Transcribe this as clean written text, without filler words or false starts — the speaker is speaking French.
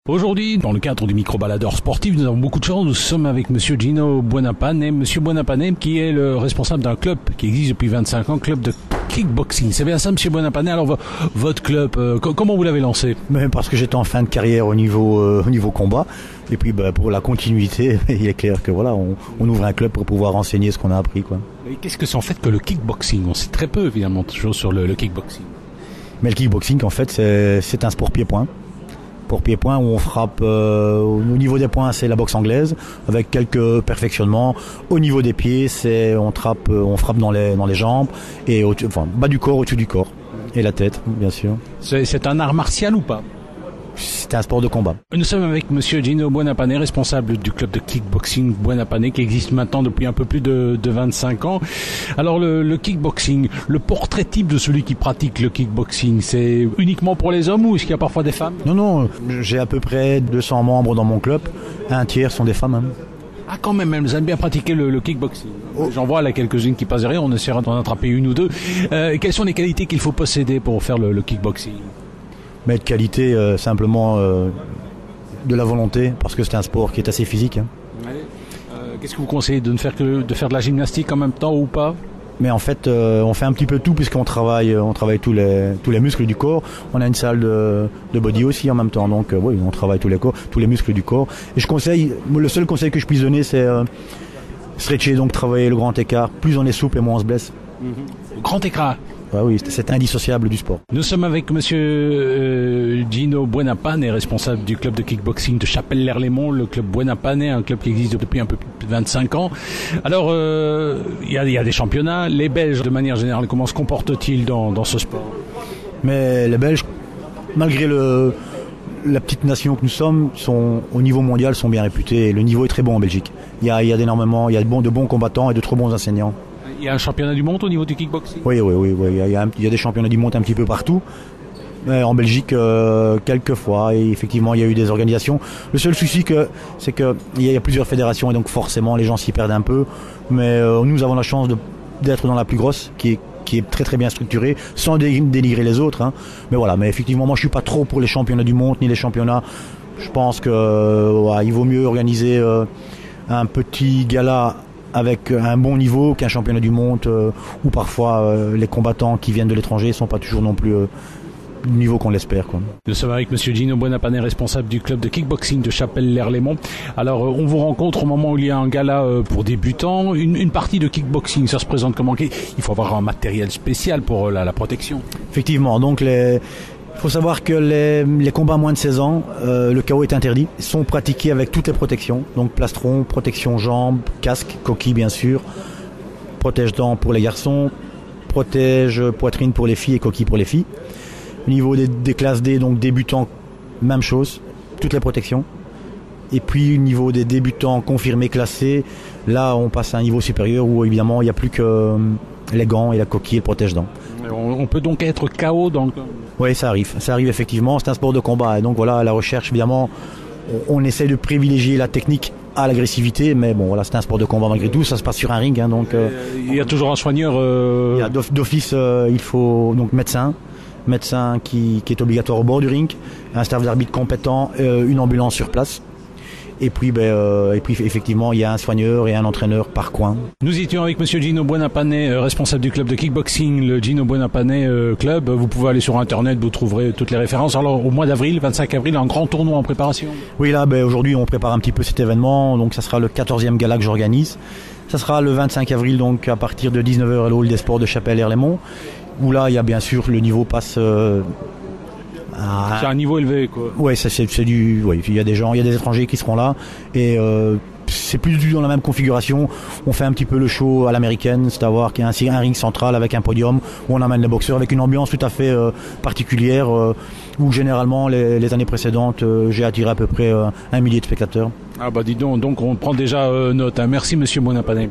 Aujourd'hui, dans le cadre du micro-baladeur sportif, nous avons beaucoup de chance. Nous sommes avec Monsieur Gino Buonapane. Monsieur Buonapane, qui est le responsable d'un club qui existe depuis 25 ans, club de kickboxing. C'est bien ça, Monsieur Buonapane. Alors, votre club, comment vous l'avez lancé? Mais parce que j'étais en fin de carrière au niveau combat. Et puis, pour la continuité, il est clair que voilà, on ouvre un club pour pouvoir enseigner ce qu'on a appris, quoi. Et qu'est-ce que c'est en fait que le kickboxing? On sait très peu, évidemment, toujours sur le kickboxing. Mais le kickboxing, en fait, c'est un sport pied-point. Pour pied-point où on frappe au niveau des poings, c'est la boxe anglaise avec quelques perfectionnements. Au niveau des pieds, on frappe dans les jambes et bas du corps, au-dessus du corps et la tête, bien sûr. C'est un art martial ou pas? C'est un sport de combat. Nous sommes avec Monsieur Gino Buonapane, responsable du club de kickboxing Buonapane, qui existe maintenant depuis un peu plus de 25 ans. Alors le kickboxing, le portrait type de celui qui pratique le kickboxing, c'est uniquement pour les hommes ou est-ce qu'il y a parfois des femmes? Non, j'ai à peu près 200 membres dans mon club, un tiers sont des femmes. Hein. Ah, quand même, elles aiment bien pratiquer le kickboxing. Oh. J'en vois là quelques-unes qui passent derrière, on essaiera d'en attraper une ou deux. Quelles sont les qualités qu'il faut posséder pour faire le kickboxing? Mais de qualité, simplement de la volonté, parce que c'est un sport qui est assez physique. Hein. Ouais. Qu'est-ce que vous conseillez de faire de la gymnastique en même temps ou pas? Mais en fait, on fait un petit peu tout puisqu'on travaille tous les muscles du corps. On a une salle de body aussi en même temps, donc oui, on travaille tous les muscles du corps. Et le seul conseil que je puisse donner, c'est stretcher, donc travailler le grand écart. Plus on est souple et moins on se blesse. Grand écart. Ah oui, c'est indissociable du sport. Nous sommes avec Monsieur Gino Buonapane, responsable du club de kickboxing de Chapelle-l'Erlémont, le club Buonapane, un club qui existe depuis un peu plus de 25 ans. Alors, il y a des championnats. Les Belges, de manière générale, comment se comportent-ils dans ce sport? Mais les Belges, malgré la petite nation que nous sommes, au niveau mondial, sont bien réputés. Le niveau est très bon en Belgique. Il y a de bons combattants et de trop bons enseignants. Il y a un championnat du monde au niveau du kickboxing? Oui. Il y a des championnats du monde un petit peu partout. Mais en Belgique, quelques fois. Et effectivement, il y a eu des organisations. Le seul souci, c'est qu'il y a plusieurs fédérations et donc forcément, les gens s'y perdent un peu. Mais nous avons la chance d'être dans la plus grosse, qui est très très bien structurée, sans dénigrer les autres. Hein. Mais voilà. Mais effectivement, moi, je suis pas trop pour les championnats du monde ni les championnats. Je pense que il vaut mieux organiser un petit gala avec un bon niveau qu'un championnat du monde où parfois les combattants qui viennent de l'étranger ne sont pas toujours non plus du niveau qu'on l'espère. Quoi. Nous sommes avec Monsieur Gino Buonapane, responsable du club de kickboxing de Chapelle-l'Erlémont. Alors on vous rencontre au moment où il y a un gala pour débutants. Une partie de kickboxing, ça se présente comment? Il faut avoir un matériel spécial pour la protection. Effectivement, donc il faut savoir que les combats à moins de 16 ans, le KO est interdit, sont pratiqués avec toutes les protections, donc plastron, protection jambes, casque, coquille bien sûr, protège-dents pour les garçons, protège poitrine pour les filles et coquille pour les filles. Au niveau des classes D, donc débutants, même chose, toutes les protections. Et puis au niveau des débutants confirmés classés, là on passe à un niveau supérieur où évidemment il n'y a plus que les gants et la coquille et le protège-dents. On peut donc être KO dans le... Oui, ça arrive effectivement, c'est un sport de combat et donc voilà, la recherche évidemment, on essaie de privilégier la technique à l'agressivité, mais bon voilà, c'est un sport de combat malgré tout, ça se passe sur un ring, hein, donc... il y a toujours un soigneur... Il y a d'office, il faut donc médecin qui est obligatoire au bord du ring, un staff d'arbitre compétent, une ambulance sur place. Et puis effectivement, il y a un soigneur et un entraîneur par coin. Nous étions avec Monsieur Gino Buonapane, responsable du club de kickboxing, le Gino Buonapane Club. Vous pouvez aller sur Internet, vous trouverez toutes les références. Alors, au mois d'avril, 25 avril, un grand tournoi en préparation. Oui, là, aujourd'hui, on prépare un petit peu cet événement. Donc, ça sera le 14e gala que j'organise. Ça sera le 25 avril, donc à partir de 19h à l'Hall des Sports de Chapelle-l'Erlémont. Où là, il y a bien sûr, le niveau passe... C'est un niveau élevé, quoi. Ouais, il y a des étrangers qui seront là et c'est plus du tout dans la même configuration. On fait un petit peu le show à l'américaine, c'est-à-dire qu'il y a un ring central avec un podium où on amène les boxeurs avec une ambiance tout à fait particulière où généralement les années précédentes j'ai attiré à peu près 1 millier de spectateurs. Ah bah dis donc on prend déjà note. Hein. Merci Monsieur Buonapane.